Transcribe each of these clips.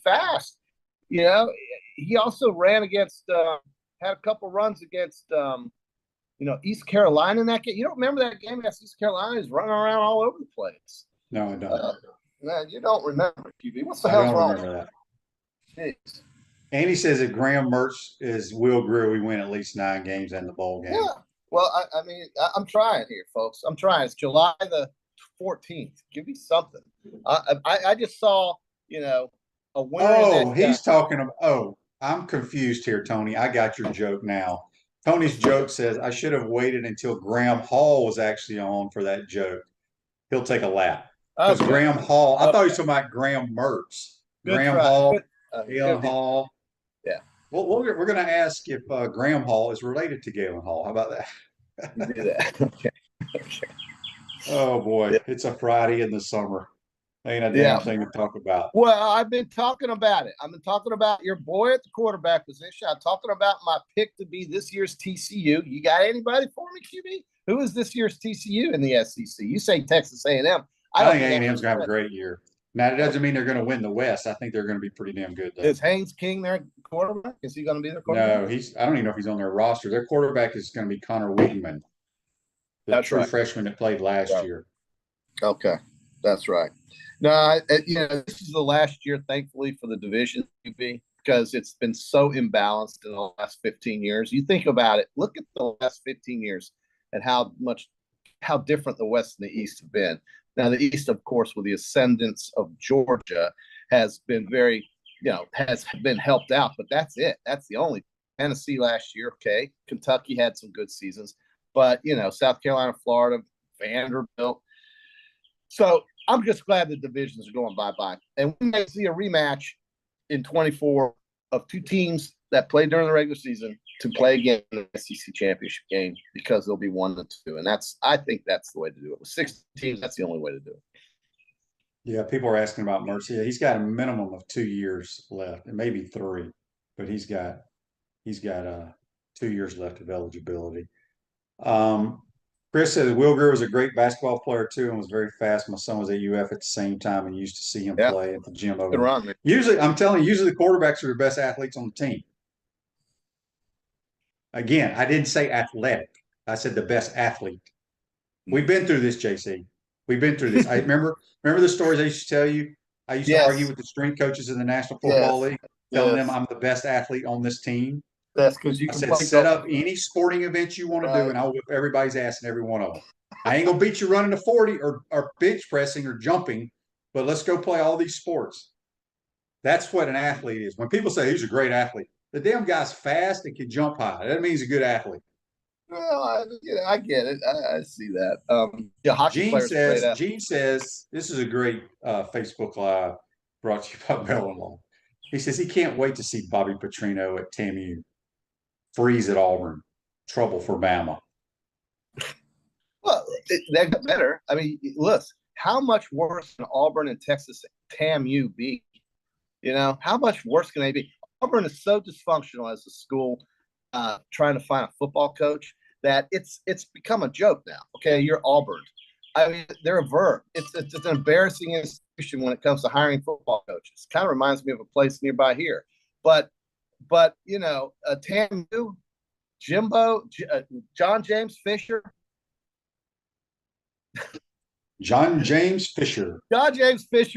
fast. You know, he also ran against, had a couple runs against, East Carolina in that game. You don't remember that game against East Carolina? He's running around all over the place. No, I don't. No, you don't remember, QB. What the I hell's don't wrong? remember that. Jeez. Andy says that Graham Mertz is Will Greer. We win at least 9 games in the bowl game. Yeah. Well, I'm trying here, folks. I'm trying. It's July the 14th. Give me something. I just saw, a winner. Oh, he's talking about. Oh, I'm confused here, Tony. I got your joke now. Tony's joke says I should have waited until Graham Hall was actually on for that joke. He'll take a lap because Graham Hall. I thought he was talking about Graham Mertz. Graham Hall, Galen Hall. Yeah. Well, we're going to ask if Graham Hall is related to Galen Hall. How about that? Do that. Okay. Oh boy, it's a Friday in the summer. Ain't a damn thing to talk about. Well, I've been talking about it. I've been talking about your boy at the quarterback position. I'm talking about my pick to be this year's TCU. You got anybody for me, QB? Who is this year's TCU in the SEC? You say Texas A&M. I think A&M's going to have a great year. Now, it doesn't mean they're going to win the West. I think they're going to be pretty damn good, though. Is Haynes King their quarterback? Is he going to be their quarterback? No, I don't even know if he's on their roster. Their quarterback is going to be Connor Wigman, the true freshman that played last year. Okay, that's right. No, this is the last year, thankfully, for the division QB because it's been so imbalanced in the last 15 years. You think about it. Look at the last 15 years and how different the West and the East have been. Now, the East, of course, with the ascendance of Georgia, has been has been helped out, but that's it. That's the only. Tennessee last year, okay. Kentucky had some good seasons, but, South Carolina, Florida, Vanderbilt. So I'm just glad the divisions are going bye-bye. And we may see a rematch in 24 of 2 teams that played during the regular season to play again in the SEC championship game because they'll be 1-2. And I think that's the way to do it. With 6 teams, that's the only way to do it. Yeah, people are asking about Mertz. Yeah, he's got a minimum of 2 years left, and maybe 3, but he's got 2 years left of eligibility. Chris says Will Greer was a great basketball player too and was very fast. My son was at UF at the same time and used to see him play at the gym over there. Usually, I'm telling you, the quarterbacks are the best athletes on the team. Again, I didn't say athletic. I said the best athlete. We've been through this, JC. We've been through this. I remember the stories I used to tell you. I used to argue with the strength coaches in the National Football League, telling them I'm the best athlete on this team. That's because you can set up any sporting event you want to do, and I'll whip everybody's ass in every one of them. I ain't gonna beat you running to 40 or bench pressing or jumping, but let's go play all these sports. That's what an athlete is. When people say he's a great athlete, the damn guy's fast and can jump high. That means he's a good athlete. Well, I get it. I see that. Gene says this is a great Facebook Live brought to you by Bell and Long. He says he can't wait to see Bobby Petrino at TAMU. Freeze at Auburn, trouble for Bama. Well, that got better. I mean, look, how much worse can Auburn and Texas TAMU be? How much worse can they be? Auburn is so dysfunctional as a school, trying to find a football coach that it's become a joke now. Okay, you're Auburn. I mean, they're a verb. It's an embarrassing institution when it comes to hiring football coaches. Kind of reminds me of a place nearby here, but TAMU, Jimbo, John James Fisher. John James Fisher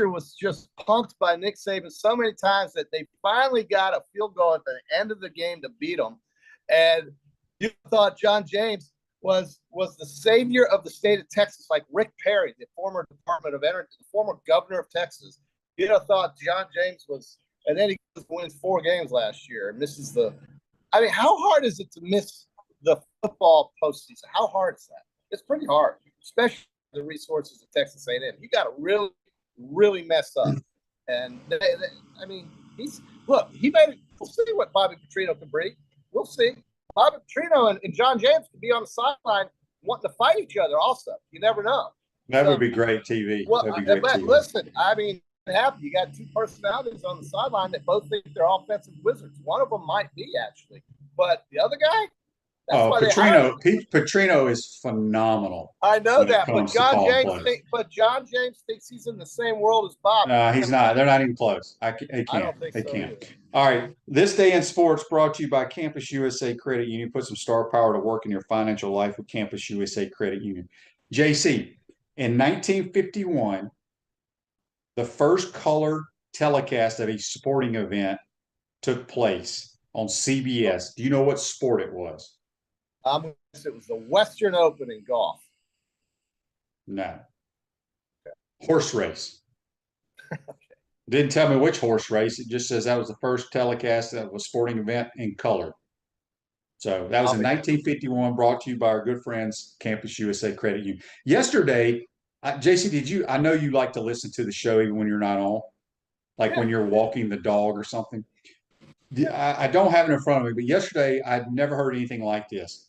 was just punked by Nick Saban so many times that they finally got a field goal at the end of the game to beat them. And you thought John James was the savior of the state of Texas, like Rick Perry, the former Department of Energy, the former governor of Texas. Thought John James was. And then he wins 4 games last year and misses how hard is it to miss the football postseason? How hard is that? It's pretty hard, especially the resources of Texas A&M. You got to really, really mess up. And he made it. We'll see what Bobby Petrino can bring. We'll see. Bobby Petrino and John James could be on the sideline wanting to fight each other also. You never know. That would be great TV. Well, listen, you got 2 personalities on the sideline that both think they're offensive wizards. One of them might be, actually. But the other guy, That's why they hired him. Pete Petrino is phenomenal. I know when it that, comes to calling plays. But John James thinks he's in the same world as Bob. He's not. They're not even close. They I can't. don't think They so can't. either. All right. This Day in Sports brought to you by Campus USA Credit Union. Put some star power to work in your financial life with Campus USA Credit Union. JC, in 1951, the first color telecast of a sporting event took place on CBS. Do you know what sport it was? It was the Western Open in golf. No. Horse race. Didn't tell me which horse race. It just says that was the first telecast of a sporting event in color. So that was in 1951, brought to you by our good friends, Campus USA Credit Union. Yesterday, JC, I know you like to listen to the show even when you're not on, like when you're walking the dog or something. I don't have it in front of me, but yesterday I'd never heard anything like this.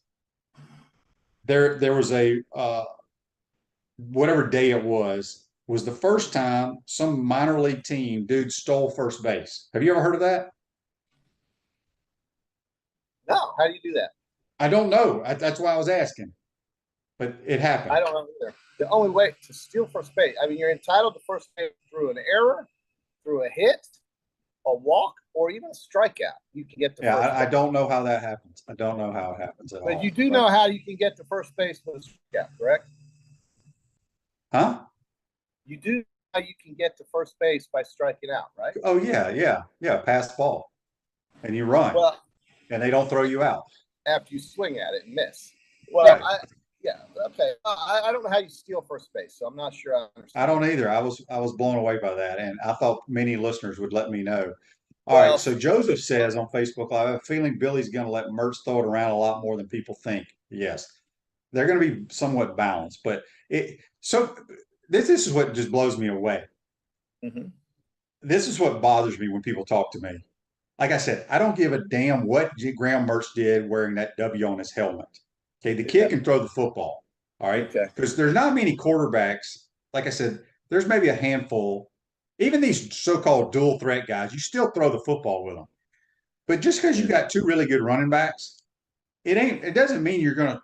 There was a whatever day it was the first time some minor league team dude stole first base. Have you ever heard of that? No. How do you do that? I don't know. That's why I was asking. But it happened. I don't know either. The only way to steal first base, I mean, you're entitled to first base through an error, through a hit, a walk, or even a strikeout. You can get to first base. I don't know how that happens. I don't know how it happens at all. But you do know how you can get to first base with a strikeout, correct? Huh? You do know how you can get to first base by striking out, right? Oh, yeah. Pass ball. And you run. Well, and they don't throw you out. After you swing at it and miss. Well, right. Okay. I don't know how you steal first base, so I'm not sure I understand. I don't either. I was blown away by that, and I thought many listeners would let me know. All right, so Joseph says on Facebook, I have a feeling Billy's going to let Mertz throw it around a lot more than people think. Yes, they're going to be somewhat balanced, but this is what just blows me away. Mm-hmm. This is what bothers me when people talk to me. Like I said, I don't give a damn what Graham Mertz did wearing that W on his helmet. Okay, the kid can throw the football. All right, because there's not many quarterbacks. Like I said, there's maybe a handful. Even these so-called dual threat guys, you still throw the football with them. But just because you got two really good running backs, it doesn't mean you're going to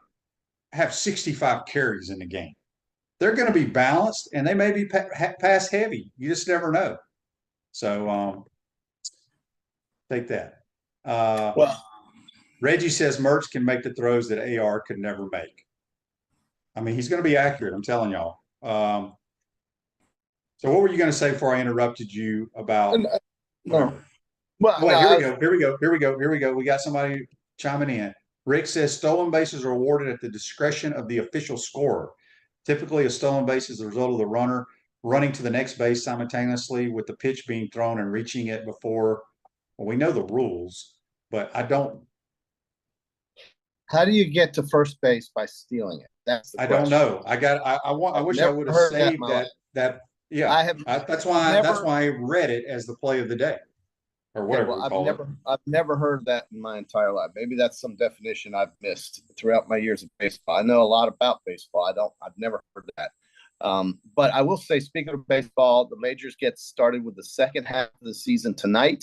have 65 carries in the game. They're going to be balanced, and they may be pass heavy. You just never know. So take that. Reggie says Mertz can make the throws that AR could never make. I mean, he's going to be accurate. I'm telling y'all. So what were you going to say before I interrupted you about? No. Here we go. We got somebody chiming in. Rick says stolen bases are awarded at the discretion of the official scorer. Typically, a stolen base is the result of the runner running to the next base simultaneously with the pitch being thrown and reaching it before. Well, we know the rules, but I don't. How do you get to first base by stealing it? That's the question. I don't know. I wish I would have saved that. Yeah, that's why I read it as the play of the day, or whatever. I've never heard that in my entire life. Maybe that's some definition I've missed throughout my years of baseball. I know a lot about baseball. I've never heard that. But I will say, speaking of baseball, the majors get started with the second half of the season tonight.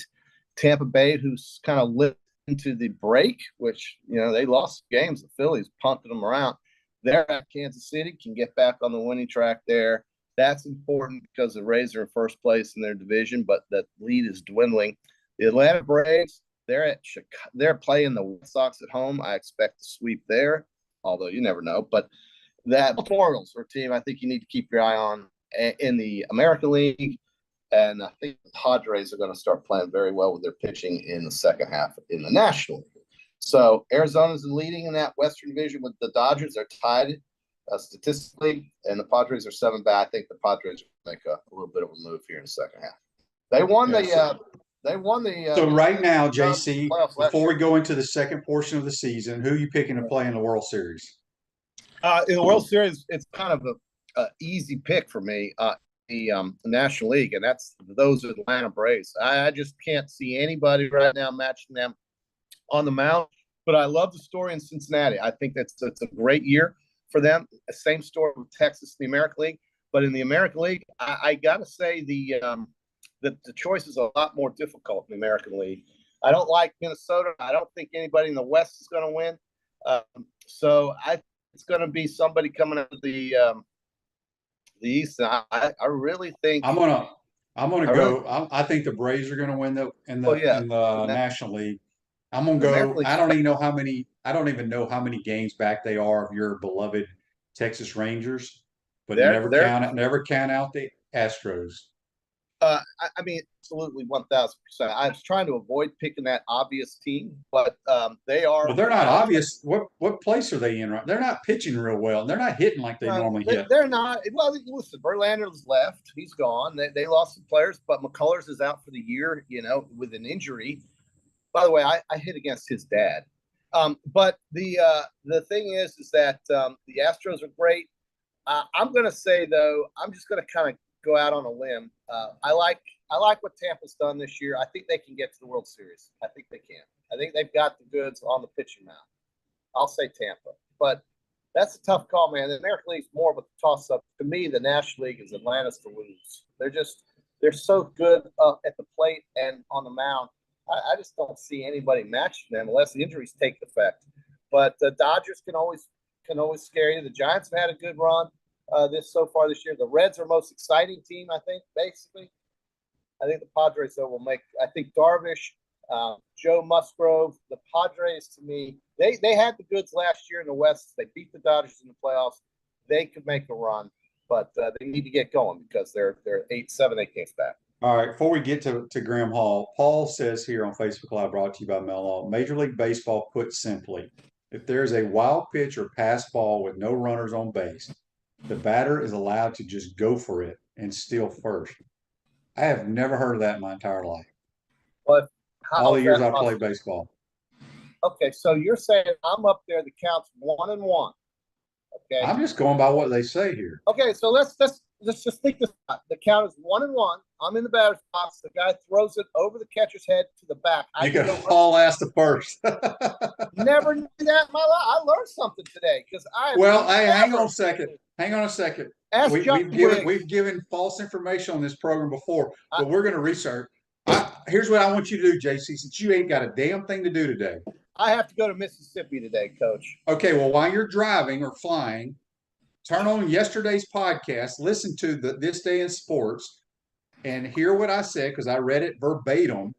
Tampa Bay, who's kind of lived into the break, which they lost games. The Phillies punted them around. They're at Kansas City, can get back on the winning track there. That's important because the Rays are in first place in their division, but that lead is dwindling. The Atlanta Braves, they're at Chicago. They're playing the White Sox at home. I expect a sweep there, although you never know. But that Orioles are a team I think you need to keep your eye on in the American League. And I think the Padres are going to start playing very well with their pitching in the second half in the National League. So Arizona's leading in that Western Division with the Dodgers. They're tied statistically, and the Padres are 7 back. I think the Padres will make a little bit of a move here in the second half. They won the. So right now, JC, before we go into the second portion of the season, who are you picking to play in the World Series? In the World Series, it's kind of an easy pick for me. The National League, and those are the Atlanta Braves. I just can't see anybody right now matching them on the mound. But I love the story in Cincinnati. I think it's a great year for them. Same story with Texas, the American League. But in the American League, I got to say the choice is a lot more difficult in the American League. I don't like Minnesota. I don't think anybody in the West is going to win. So it's going to be somebody coming out of the East. And I really think I'm gonna go. I think the Braves are gonna win in the National League. I'm gonna go. I don't even know how many. I don't even know how many games back they are of your beloved Texas Rangers. But never count out the Astros. I mean, absolutely 1,000%. I was trying to avoid picking that obvious team, but they are. Well, they're not obvious. What place are they in? Right? They're not pitching real well. They're not hitting like they normally hit. They're not. Well, listen, Verlander's left. He's gone. They lost some players, but McCullers is out for the year, with an injury. By the way, I hit against his dad. But the thing is that the Astros are great. I'm going to say, though, I'm just going to kind of go out on a limb. I like what Tampa's done this year. I think they can get to the World Series. I think they can. I think they've got the goods on the pitching mound. I'll say Tampa. But that's a tough call, man. The American League's more of a toss-up. To me, the National League is Atlanta's to lose. They're so good at the plate and on the mound. I just don't see anybody matching them unless the injuries take effect. But the Dodgers can always scare you. The Giants have had a good run this year. The Reds are most exciting team, I think, basically. I think the Padres, though, will make – I think Darvish, Joe Musgrove, the Padres, to me, they had the goods last year in the West. They beat the Dodgers in the playoffs. They could make a run, but they need to get going because they're 7, 8 games back. All right, before we get to Graham Hall, Paul says here on Facebook Live, brought to you by Mellon, Major League Baseball put simply, if there is a wild pitch or pass ball with no runners on base, the batter is allowed to just go for it and steal first. I have never heard of that in my entire life. But all the years I played baseball. Okay, so you're saying I'm up there, the count's 1-1. Okay. I'm just going by what they say here. Okay, so let's just think this out. The count is 1-1. I'm in the batter's box. The guy throws it over the catcher's head to the back. You got to haul ass to first. Never knew that in my life. I learned something today because hang on a second. We've given false information on this program before, but we're going to research. Here's what I want you to do, JC, since you ain't got a damn thing to do today. I have to go to Mississippi today, Coach. Okay, well, while you're driving or flying, turn on yesterday's podcast, listen to This Day in Sports, and hear what I said because I read it verbatim.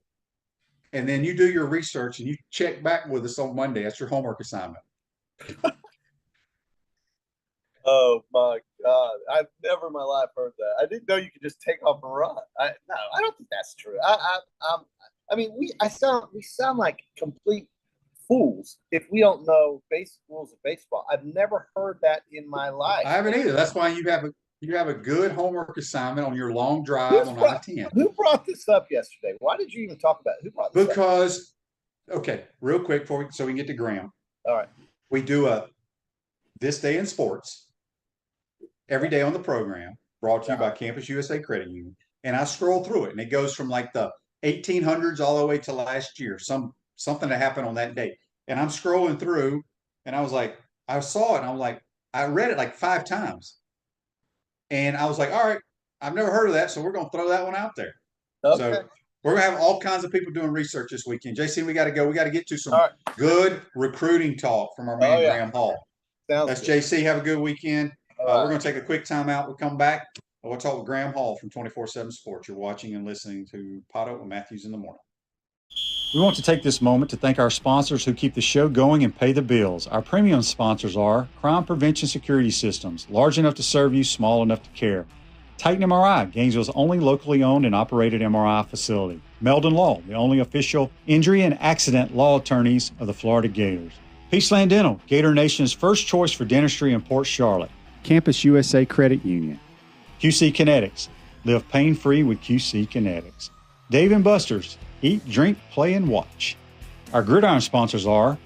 And then you do your research and you check back with us on Monday. That's your homework assignment. Oh my God! I've never in my life heard that. I didn't know you could just take off and run. I don't think that's true. We sound like complete fools if we don't know basic rules of baseball. I've never heard that in my life. I haven't either. That's why you have a good homework assignment on your long drive on I-10. Who brought this up yesterday? Why did you even talk about it? Who brought this up? Okay, real quick so we can get to Graham. All right. We do a This Day in Sports every day on the program, brought to you by Campus USA Credit Union. And I scroll through it, and it goes from like the 1800s all the way to last year, something that happened on that day. And I'm scrolling through, and I was like, I saw it, and I'm like, I read it like 5 times. And I was like, all right, I've never heard of that, so we're going to throw that one out there. Okay. So we're going to have all kinds of people doing research this weekend. JC, we got to go. We got to get to some good recruiting talk from our man, Graham Hall. That's good. JC. Have a good weekend. We're going to take a quick timeout. We'll come back. We'll talk with Graham Hall from 24/7 Sports. You're watching and listening to PodUp with Matthews in the Morning. We want to take this moment to thank our sponsors who keep the show going and pay the bills. Our premium sponsors are Crime Prevention Security Systems, large enough to serve you, small enough to care. Titan MRI, Gainesville's only locally owned and operated MRI facility. Meldon Law, the only official injury and accident law attorneys of the Florida Gators. Peachland Dental, Gator Nation's first choice for dentistry in Port Charlotte. Campus USA Credit Union. QC Kinetics, live pain-free with QC Kinetics. Dave & Buster's, eat, drink, play, and watch. Our gridiron sponsors are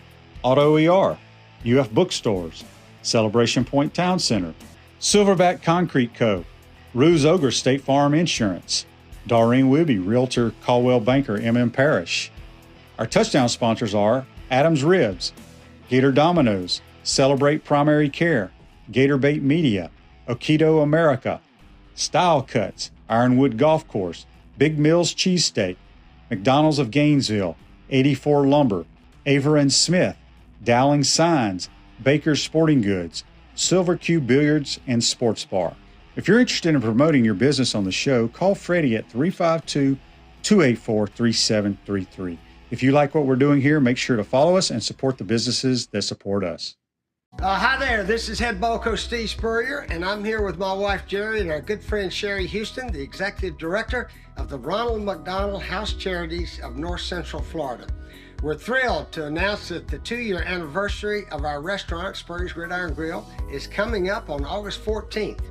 Auto ER, UF Bookstores, Celebration Point Town Center, Silverback Concrete Co., Ruse Ogre State Farm Insurance, Doreen Wibby, Realtor Caldwell Banker, MM Parish. Our touchdown sponsors are Adams Ribs, Gator Dominoes, Celebrate Primary Care, Gator Bait Media, Okido America, Style Cuts, Ironwood Golf Course, Big Mills Cheesesteak, McDonald's of Gainesville, 84 Lumber, Aver and Smith, Dowling Signs, Baker's Sporting Goods, Silver Q Billiards and Sports Bar. If you're interested in promoting your business on the show, call Freddie at 352-284-3733. If you like what we're doing here, make sure to follow us and support the businesses that support us. Hi there, this is Head Ball Coach Steve Spurrier, and I'm here with my wife Jerry and our good friend Sherry Houston, the Executive Director of the Ronald McDonald House Charities of North Central Florida. We're thrilled to announce that the 2-year anniversary of our restaurant, Spurrier's Gridiron Grill, is coming up on August 14th.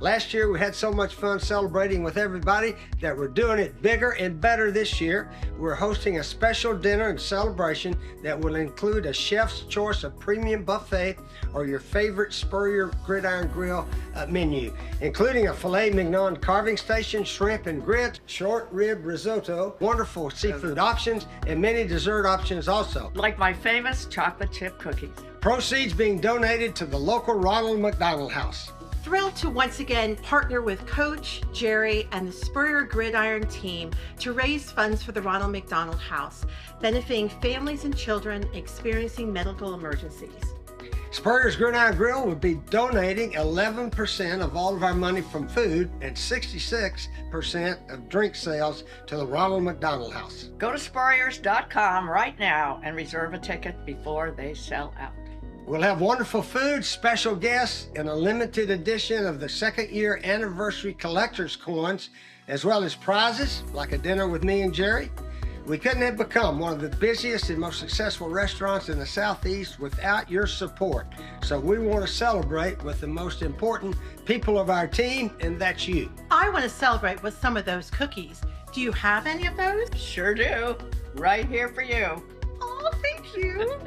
Last year we had so much fun celebrating with everybody that we're doing it bigger and better this year. We're hosting a special dinner and celebration that will include a chef's choice of premium buffet or your favorite Spurrier Gridiron Grill menu, including a filet mignon carving station, shrimp and grits, short rib risotto, wonderful seafood options, and many dessert options also. Like my famous chocolate chip cookies. Proceeds being donated to the local Ronald McDonald House. Thrilled to once again partner with Coach Jerry and the Spurrier Gridiron team to raise funds for the Ronald McDonald House, benefiting families and children experiencing medical emergencies. Spurrier's Gridiron Grill will be donating 11% of all of our money from food and 66% of drink sales to the Ronald McDonald House. Go to spurriers.com right now and reserve a ticket before they sell out. We'll have wonderful food, special guests, and a limited edition of the 2nd year anniversary collector's coins, as well as prizes like a dinner with me and Jerry. We couldn't have become one of the busiest and most successful restaurants in the Southeast without your support. So we want to celebrate with the most important people of our team, and that's you. I want to celebrate with some of those cookies. Do you have any of those? Sure do. Right here for you. Oh, thank you.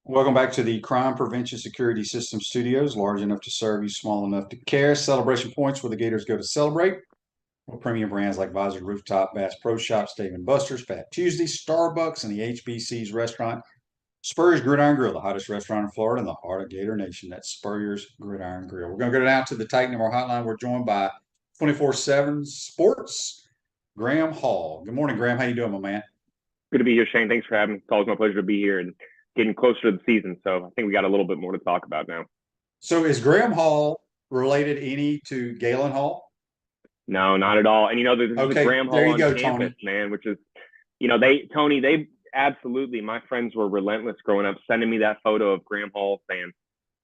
Welcome back to the Crime Prevention Security System Studios, large enough to serve you, small enough to care. Celebration points where the Gators go to celebrate. With premium brands like Visor Rooftop, Bass Pro Shops, Dave & Buster's, Fat Tuesday, Starbucks, and the HBC's restaurant. Spurrier's Gridiron Grill, the hottest restaurant in Florida in the heart of Gator Nation. That's Spurrier's Gridiron Grill. We're going to go down to the Titan MR hotline. We're joined by 24/7 Sports, Graham Hall. Good morning, Graham. How you doing, my man? Good to be here, Shane. Thanks for having me. It's always my pleasure to be here and getting closer to the season. So I think we got a little bit more to talk about now. So is Graham Hall related any to Galen Hall? No, not at all. And, there's okay, the Graham Hall on campus, Tony. Man, which is, they absolutely, my friends were relentless growing up, sending me that photo of Graham Hall saying,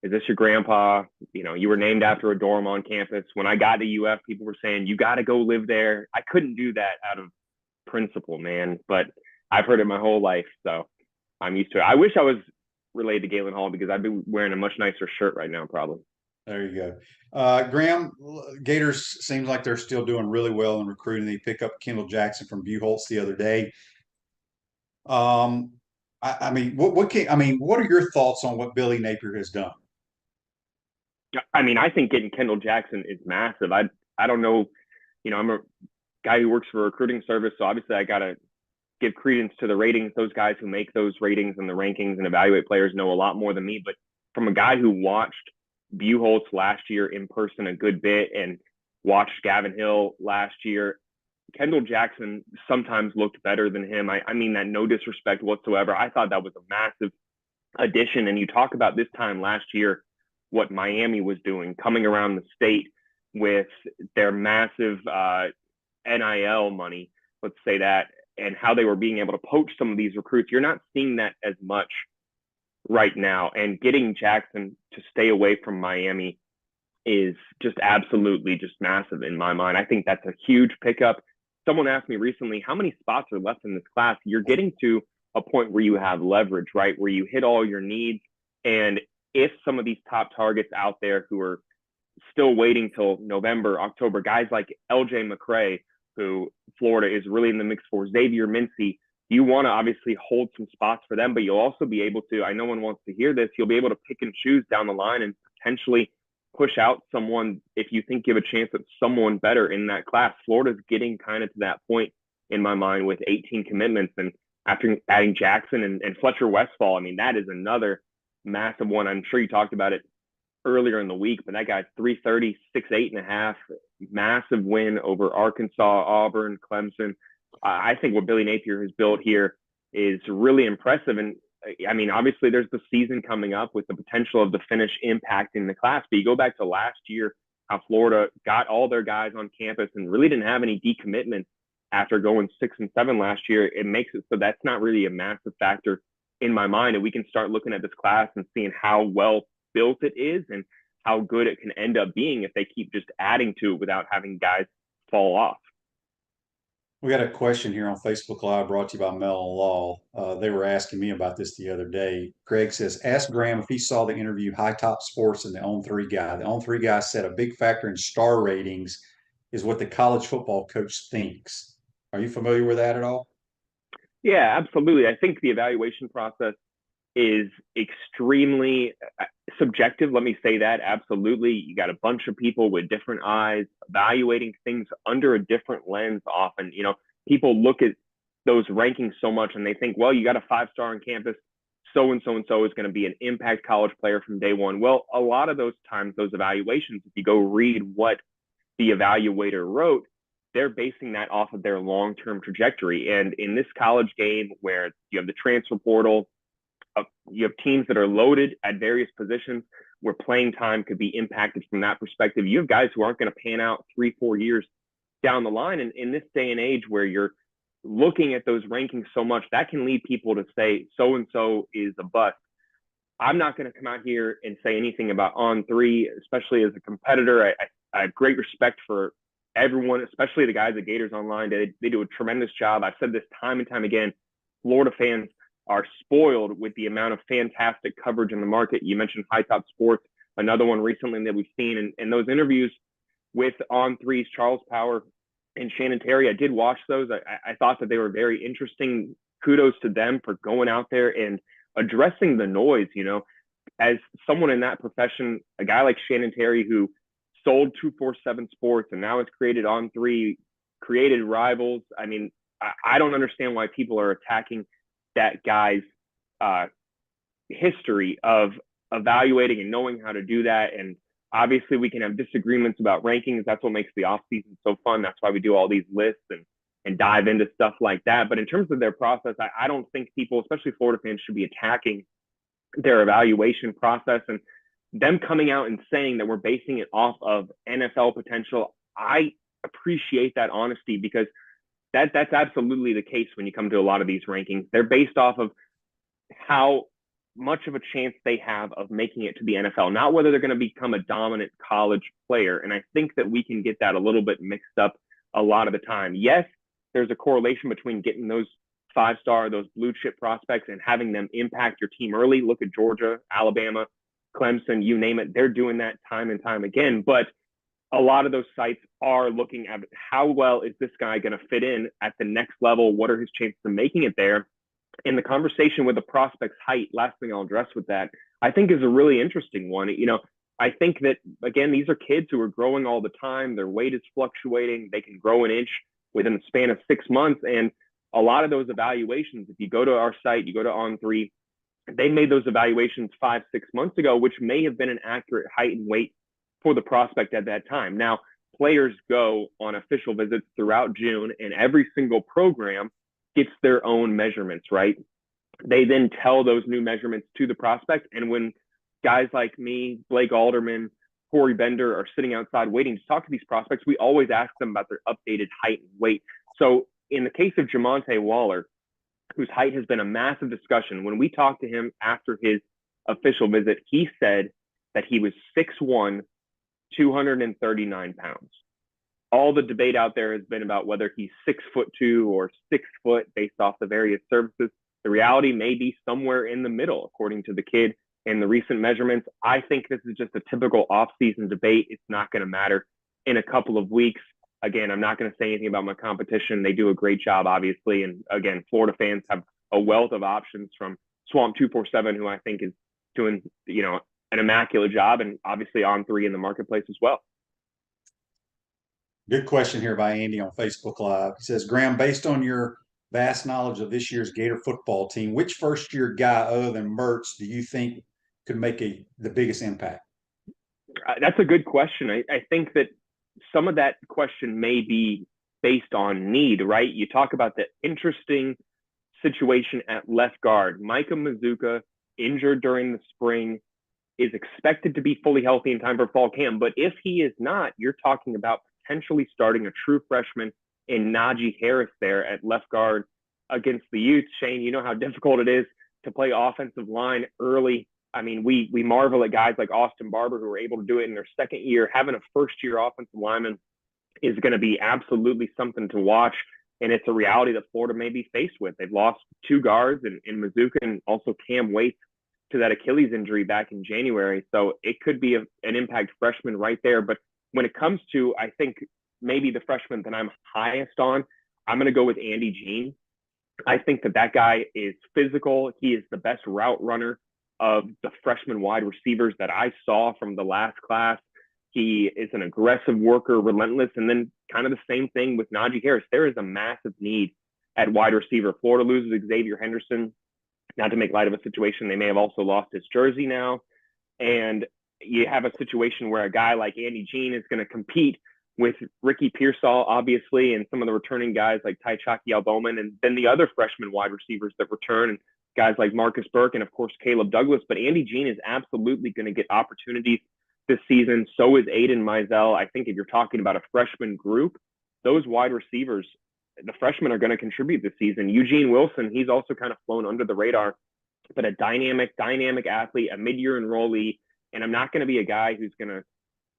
is this your grandpa? You were named after a dorm on campus. When I got to UF, people were saying, you got to go live there. I couldn't do that out of principle, man, but I've heard it my whole life. So I'm used to it. I wish I was related to Galen Hall because I'd be wearing a much nicer shirt right now, probably. There you go. Graham, Gators seems like they're still doing really well in recruiting. They pick up Kendall Jackson from Buchholz the other day. What are your thoughts on what Billy Napier has done? I think getting Kendall Jackson is massive. I don't know, I'm a guy who works for a recruiting service, so obviously I got to give credence to the ratings. Those guys who make those ratings and the rankings and evaluate players know a lot more than me. But from a guy who watched Buchholz last year in person a good bit and watched Gavin Hill last year, Kendall Jackson sometimes looked better than him. I mean that no disrespect whatsoever. I thought that was a massive addition. And you talk about this time last year, what Miami was doing, coming around the state with their massive NIL money, let's say that, and how they were being able to poach some of these recruits. You're not seeing that as much right now. And getting Jackson to stay away from Miami is just absolutely just massive in my mind. I think that's a huge pickup. Someone asked me recently, how many spots are left in this class? You're getting to a point where you have leverage, right? Where you hit all your needs. And if some of these top targets out there who are still waiting till November, October, guys like LJ McCray, who Florida is really in the mix for, Xavier Mincy, you want to obviously hold some spots for them, but you'll also be able to, I know one wants to hear this, you'll be able to pick and choose down the line and potentially push out someone if you think you have a chance at someone better in that class. Florida's getting kind of to that point in my mind with 18 commitments. And after adding Jackson and Fletcher Westfall, I mean, that is another massive one. I'm sure you talked about it earlier in the week, but that guy's 330, 6'8.5", massive win over Arkansas, Auburn, Clemson. I think what Billy Napier has built here is really impressive. And I mean, obviously there's the season coming up with the potential of the finish impacting the class, but you go back to last year, how Florida got all their guys on campus and really didn't have any decommitments after going 6 and 7 last year. It makes it so that's not really a massive factor in my mind. And we can start looking at this class and seeing how well built it is and how good it can end up being if they keep just adding to it without having guys fall off. We got a question here on Facebook Live brought to you by Mel and Law. They were asking me about this the other day. Greg says, ask Graham if he saw the interview High Top Sports and the On3 guy. The On3 guy said a big factor in star ratings is what the college football coach thinks. Are you familiar with that at all? Yeah, absolutely. I think the evaluation process is extremely subjective. Let me say that. Absolutely. You got a bunch of people with different eyes evaluating things under a different lens often. You know, people look at those rankings so much and they think, well, you got a 5-star on campus, so and so is going to be an impact college player from day one. Well, a lot of those times, those evaluations, if you go read what the evaluator wrote, they're basing that off of their long-term trajectory. And in this college game where you have the transfer portal, you have teams that are loaded at various positions where playing time could be impacted from that perspective. You have guys who aren't going to pan out 3-4 years down the line. And in this day and age where you're looking at those rankings so much, that can lead people to say so-and-so is a bust. I'm not going to come out here and say anything about On3, especially as a competitor. I have great respect for everyone, especially the guys at Gators Online. They do a tremendous job. I've said this time and time again. Florida fans are spoiled with the amount of fantastic coverage in the market. You mentioned High Top Sports, another one recently that we've seen. And those interviews with On3's Charles Power and Shannon Terry, I did watch those. I thought that they were very interesting. Kudos to them for going out there and addressing the noise. You know, as someone in that profession, a guy like Shannon Terry who sold 247 Sports and now has created On3, created Rivals. I mean, I don't understand why people are attacking that guy's history of evaluating and knowing how to do that. And obviously we can have disagreements about rankings. That's what makes the off season so fun. That's why we do all these lists and dive into stuff like that. But in terms of their process, I don't think people, especially Florida fans, should be attacking their evaluation process and them coming out and saying that we're basing it off of NFL potential. I appreciate that honesty because that's absolutely the case when you come to a lot of these rankings. They're based off of how much of a chance they have of making it to the NFL, not whether they're going to become a dominant college player. And I think that we can get that a little bit mixed up a lot of the time. Yes, there's a correlation between getting those 5-star, those blue chip prospects and having them impact your team early. Look at Georgia, Alabama, Clemson, you name it. They're doing that time and time again. But a lot of those sites are looking at how well is this guy going to fit in at the next level? What are his chances of making it there? And the conversation with the prospect's height, last thing I'll address with that, I think is a really interesting one. You know, I think that, again, these are kids who are growing all the time. Their weight is fluctuating. They can grow an inch within the span of 6 months. And a lot of those evaluations, if you go to our site, you go to On3, they made those evaluations 5-6 months ago, which may have been an accurate height and weight for the prospect at that time. Now, players go on official visits throughout June, and every single program gets their own measurements, right? They then tell those new measurements to the prospect. And when guys like me, Blake Alderman, Corey Bender are sitting outside waiting to talk to these prospects, we always ask them about their updated height and weight. So in the case of Jamonte Waller, whose height has been a massive discussion, when we talked to him after his official visit, he said that he was 6'1", 239 pounds. All the debate out there has been about whether he's 6'2" or 6 foot based off the various services. The reality may be somewhere in the middle, according to the kid and the recent measurements. I think this is just a typical off-season debate. It's not going to matter in a couple of weeks. Again, I'm not going to say anything about my competition. They do a great job, obviously. And again, Florida fans have a wealth of options from Swamp 247, who I think is doing, you know, an immaculate job, and obviously On3 in the marketplace as well. Good question here by Andy on Facebook Live. He says, Graham, based on your vast knowledge of this year's Gator football team, which first-year guy other than Mertz do you think could make the biggest impact? That's a good question. I think that some of that question may be based on need, right? You talk about the interesting situation at left guard. Micah Mazuka, injured during the spring, is expected to be fully healthy in time for fall camp. But if he is not, you're talking about potentially starting a true freshman in Najee Harris there at left guard against the Utes. Shane, you know how difficult it is to play offensive line early. I mean, we marvel at guys like Austin Barber who are able to do it in their second year. Having a first-year offensive lineman is going to be absolutely something to watch, and it's a reality that Florida may be faced with. They've lost two guards in Mazuka and also Cam Waits to that Achilles injury back in January. So it could be an impact freshman right there. But when it comes to, I think, maybe the freshman that I'm highest on, I'm going to go with Andy Jean. I think that guy is physical. He is the best route runner of the freshman wide receivers that I saw from the last class. He is an aggressive worker, relentless, and then kind of the same thing with Najee Harris. There is a massive need at wide receiver. Florida loses Xavier Henderson. Not to make light of a situation, they may have also lost his jersey now. And you have a situation where a guy like Andy Jean is going to compete with Ricky Pearsall, obviously, and some of the returning guys like Taichaki Bowman, and then the other freshman wide receivers that return, and guys like Marcus Burke and, of course, Caleb Douglas. But Andy Jean is absolutely going to get opportunities this season. So is Aiden Mizell. I think if you're talking about a freshman group, those wide receivers, the freshmen are going to contribute this season. Eugene Wilson, he's also kind of flown under the radar, but a dynamic athlete, a mid-year enrollee. And I'm not going to be a guy who's going to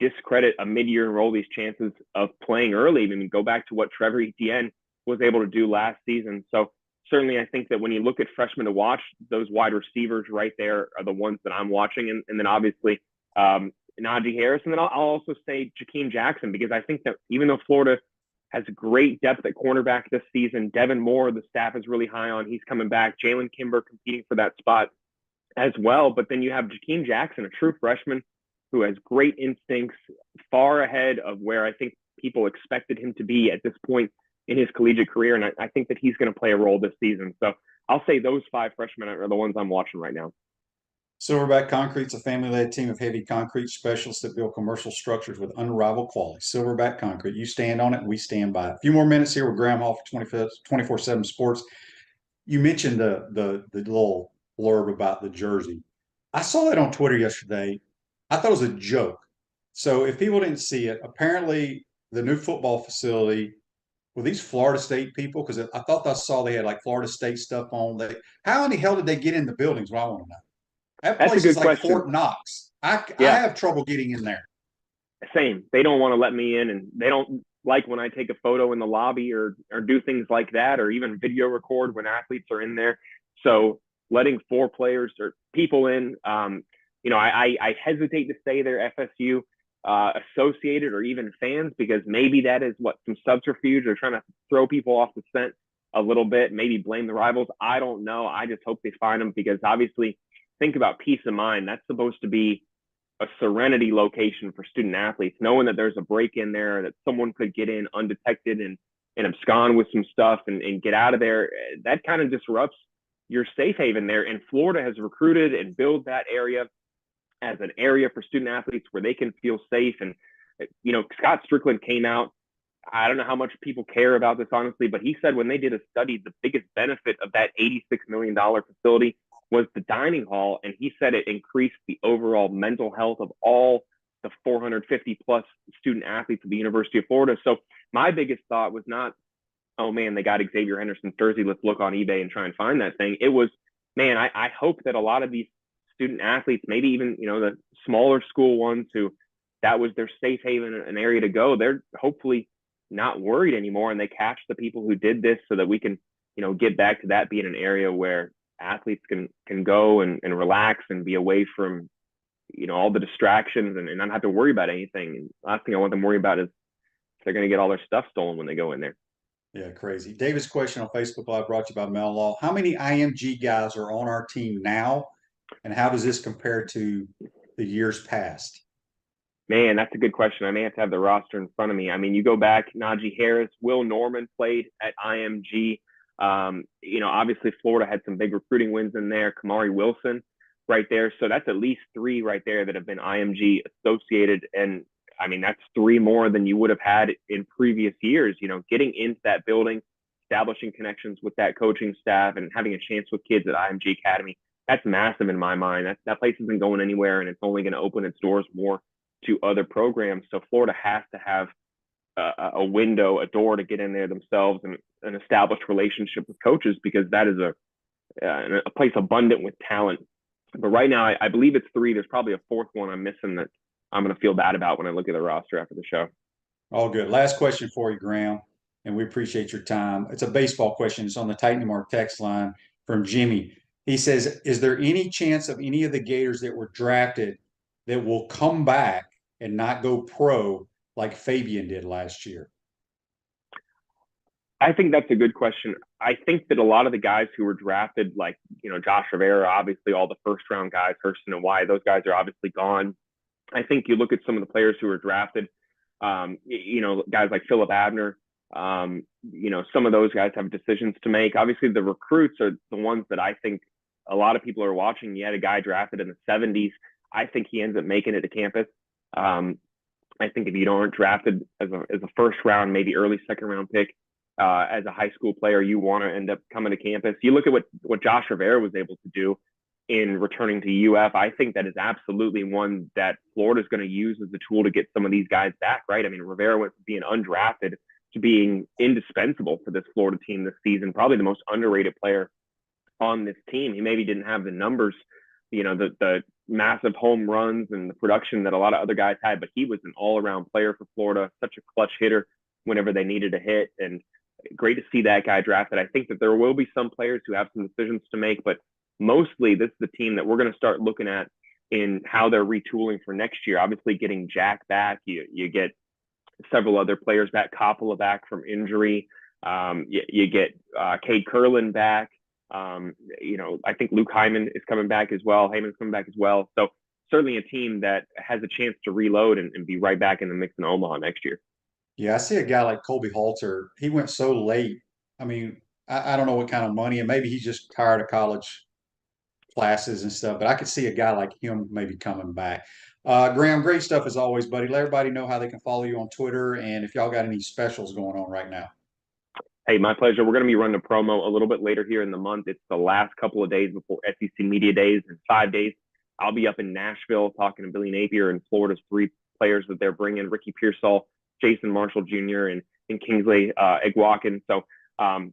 discredit a mid-year enrollee's chances of playing early. I mean, go back to what Trevor Etienne was able to do last season. So certainly I think that when you look at freshmen to watch, those wide receivers right there are the ones that I'm watching. And then obviously Najee Harris. And then I'll also say Jakeem Jackson, because I think that even though Florida has great depth at cornerback this season, Devin Moore, the staff is really high on. He's coming back. Jalen Kimber competing for that spot as well. But then you have Jakeem Jackson, a true freshman who has great instincts, far ahead of where I think people expected him to be at this point in his collegiate career. And I think that he's going to play a role this season. So I'll say those five freshmen are the ones I'm watching right now. Silverback Concrete's a family-led team of heavy concrete specialists that build commercial structures with unrivaled quality. Silverback Concrete, you stand on it, we stand by it. A few more minutes here with Graham Hall for 24/7 Sports. You mentioned the little blurb about the jersey. I saw that on Twitter yesterday. I thought it was a joke. So if people didn't see it, apparently the new football facility, were these Florida State people? Because I thought I saw they had like Florida State stuff on. How in the hell did they get in the buildings? Well, I want to know. That place is like question. Fort Knox. I have trouble getting in there. Same. They don't want to let me in, and they don't like when I take a photo in the lobby or do things like that, or even video record when athletes are in there. So letting four players or people in, I hesitate to say they're FSU associated or even fans, because maybe that is some subterfuge. They're trying to throw people off the scent a little bit, maybe blame the rivals. I don't know. I just hope they find them, because obviously think about peace of mind. That's supposed to be a serenity location for student athletes, knowing that there's a break in there, that someone could get in undetected and abscond with some stuff and get out of there. That kind of disrupts your safe haven there. And Florida has recruited and built that area as an area for student athletes where they can feel safe. And, Scott Strickland came out. I don't know how much people care about this, honestly, but he said when they did a study, the biggest benefit of that $86 million facility was the dining hall. And he said it increased the overall mental health of all the 450 plus student athletes at the University of Florida. So my biggest thought was not, oh man, they got Xavier Henderson's jersey, let's look on eBay and try and find that thing. It was, man, I hope that a lot of these student athletes, maybe even, the smaller school ones who that was their safe haven, an area to go, they're hopefully not worried anymore, and they catch the people who did this so that we can, get back to that being an area where athletes can go and relax and be away from, all the distractions and not have to worry about anything. And last thing I want them to worry about is they're going to get all their stuff stolen when they go in there. Yeah, crazy. David's question on Facebook Live brought to you by Mel Law. How many IMG guys are on our team now, and how does this compare to the years past? Man, that's a good question. I may have to have the roster in front of me. I mean, you go back, Najee Harris, Will Norman played at IMG. Obviously Florida had some big recruiting wins in there. Kamari Wilson right there. So that's at least 3 right there that have been IMG associated. And I mean, that's 3 more than you would have had in previous years, getting into that building, establishing connections with that coaching staff and having a chance with kids at IMG Academy. That's massive in my mind. That place isn't going anywhere, and it's only going to open its doors more to other programs. So Florida has to have a window, a door to get in there themselves and an established relationship with coaches, because that is a place abundant with talent. But right now, I believe it's 3. There's probably a 4th one I'm missing that I'm going to feel bad about when I look at the roster after the show. All good. Last question for you, Graham, and we appreciate your time. It's a baseball question. It's on the Titan Mark text line from Jimmy. He says, is there any chance of any of the Gators that were drafted that will come back and not go pro like Fabian did last year? I think that's a good question. I think that a lot of the guys who were drafted, like, Josh Rivera, obviously all the first round guys, Hurston and Wyatt, those guys are obviously gone. I think you look at some of the players who were drafted, guys like Philip Abner, some of those guys have decisions to make. Obviously, the recruits are the ones that I think a lot of people are watching. You had a guy drafted in the 70s. I think he ends up making it to campus. I think if you aren't drafted as a first round, maybe early second round pick, as a high school player, you want to end up coming to campus. You look at what Josh Rivera was able to do in returning to UF. I think that is absolutely one that Florida is going to use as a tool to get some of these guys back, right? I mean, Rivera went from being undrafted to being indispensable for this Florida team this season, probably the most underrated player on this team. He maybe didn't have the numbers, the massive home runs and the production that a lot of other guys had, but he was an all-around player for Florida, such a clutch hitter whenever they needed a hit, and great to see that guy drafted. I think that there will be some players who have some decisions to make, but mostly this is the team that we're going to start looking at in how they're retooling for next year. Obviously, getting Jack back, you get several other players back, Coppola back from injury. You get Cade Curlin back. I think Luke Hyman is coming back as well. Heyman's coming back as well. So certainly a team that has a chance to reload and be right back in the mix in Omaha next year. Yeah, I see a guy like Colby Halter. He went so late. I mean, I don't know what kind of money, and maybe he's just tired of college classes and stuff, but I could see a guy like him maybe coming back. Graham, great stuff as always, buddy. Let everybody know how they can follow you on Twitter, and if y'all got any specials going on right now. Hey, my pleasure. We're going to be running a promo a little bit later here in the month. It's the last couple of days before SEC Media Days. In 5 days, I'll be up in Nashville talking to Billy Napier and Florida's 3 players that they're bringing, Ricky Pearsall, Jason Marshall Jr., and Kingsley Egwakin. So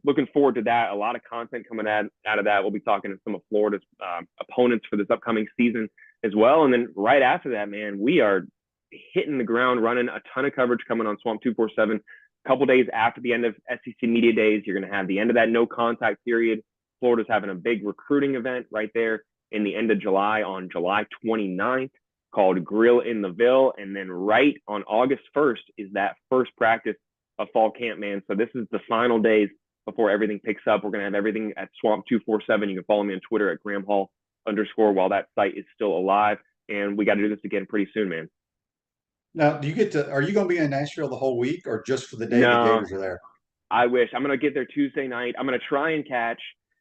looking forward to that. A lot of content coming out of that. We'll be talking to some of Florida's opponents for this upcoming season as well. And then right after that, man, we are hitting the ground running. A ton of coverage coming on Swamp 247. A couple days after the end of SEC Media Days, you're going to have the end of that no contact period. Florida's having a big recruiting event right there in the end of July on July 29th called Grill in the Ville. And then right on August 1st is that first practice of fall camp, man. So this is the final days before everything picks up. We're going to have everything at Swamp 247. You can follow me on Twitter at @GrahamHall_ while that site is still alive. And we got to do this again pretty soon, man. Now, are you going to be in Nashville the whole week or just for the day the Gators are there? I wish. I'm going to get there Tuesday night. I'm going to try and catch,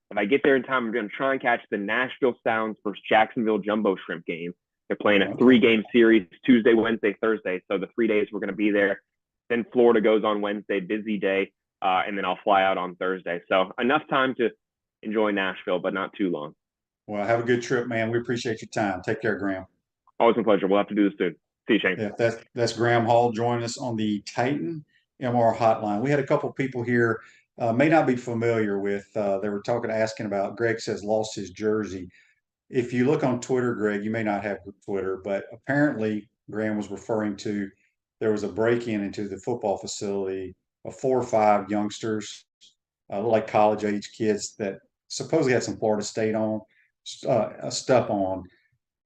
if I get there in time, I'm going to try and catch the Nashville Sounds versus Jacksonville Jumbo Shrimp game. They're playing a 3-game series, Tuesday, Wednesday, Thursday. So the 3 days we're going to be there. Then Florida goes on Wednesday, busy day, and then I'll fly out on Thursday. So enough time to enjoy Nashville, but not too long. Well, have a good trip, man. We appreciate your time. Take care, Graham. Always a pleasure. We'll have to do this soon. See you, Shane. Yeah, that's Graham Hall joining us on the Titan MR hotline. We had a couple people here, may not be familiar with, they were asking about, Greg says lost his jersey. If you look on Twitter, Greg, you may not have Twitter, but apparently Graham was referring to, there was a break-in into the football facility of 4 or 5 youngsters, like college-age kids that supposedly had some Florida State stuff on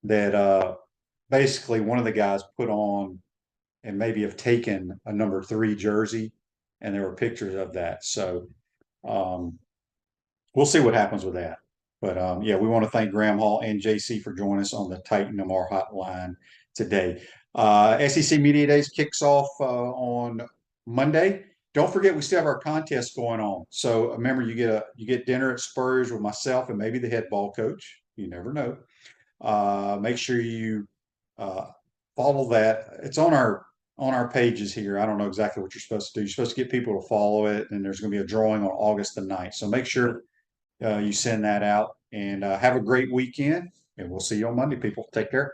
that basically one of the guys put on and maybe have taken a number 3 jersey, and there were pictures of that. So we'll see what happens with that. But yeah, we want to thank Graham Hall and JC for joining us on the Titan MR hotline today. SEC Media Days kicks off on Monday. Don't forget, we still have our contest going on. So remember, you get dinner at Spurs with myself and maybe the head ball coach. You never know. Make sure you follow that. It's on our pages here. I don't know exactly what you're supposed to do. You're supposed to get people to follow it, and there's going to be a drawing on August the 9th. So make sure you send that out, and have a great weekend, and we'll see you on Monday, people. Take care.